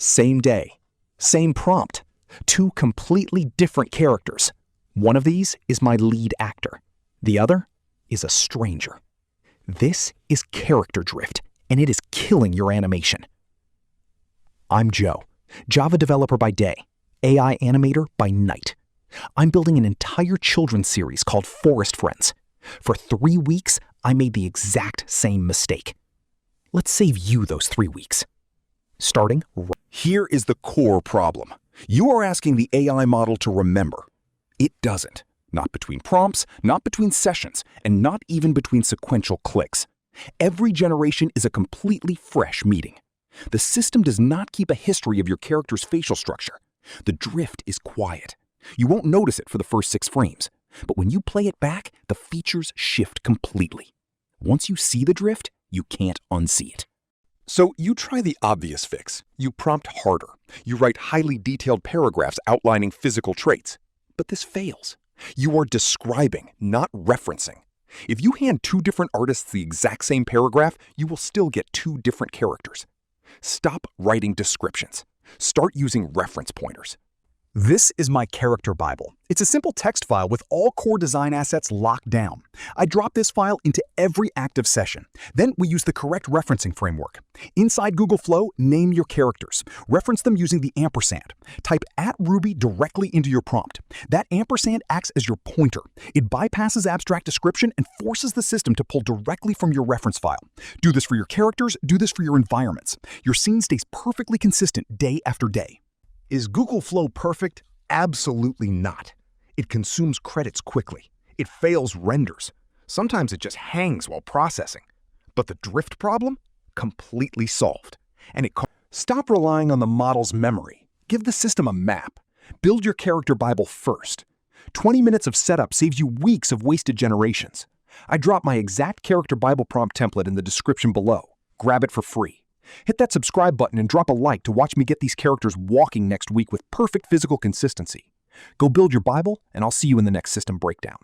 Same day, same prompt, two completely different characters. One of these is my lead actor. The other is a stranger. This is character drift, and it is killing your animation. I'm Joe, Java developer by day, AI animator by night. I'm building an entire children's series called Forest Friends. For 3 weeks, I made the exact same mistake. Let's save you those 3 weeks. Starting right. Here is the core problem. You are asking the AI model to remember. It doesn't. Not between prompts, not between sessions, and not even between sequential clicks. Every generation is a completely fresh meeting. The system does not keep a history of your character's facial structure. The drift is quiet. You won't notice it for the first 6 frames, but when you play it back, the features shift completely. Once you see the drift, you can't unsee it. So you try the obvious fix. You prompt harder. You write highly detailed paragraphs outlining physical traits. But this fails. You are describing, not referencing. If you hand 2 different artists the exact same paragraph, you will still get 2 different characters. Stop writing descriptions. Start using reference pointers. This is my character Bible. It's a simple text file with all core design assets locked down. I drop this file into every active session. Then we use the correct referencing framework. Inside Google Flow, name your characters. Reference them using the ampersand. Type @Ruby directly into your prompt. That ampersand acts as your pointer. It bypasses abstract description and forces the system to pull directly from your reference file. Do this for your characters, do this for your environments. Your scene stays perfectly consistent day after day. Is Google Flow perfect? Absolutely not. It consumes credits quickly. It fails renders. Sometimes it just hangs while processing. But the drift problem? Completely solved. And stop relying on the model's memory. Give the system a map. Build your character Bible first. 20 minutes of setup saves you weeks of wasted generations. I drop my exact character Bible prompt template in the description below. Grab it for free. Hit that subscribe button and drop a like to watch me get these characters walking next week with perfect physical consistency. Go build your Bible, and I'll see you in the next system breakdown.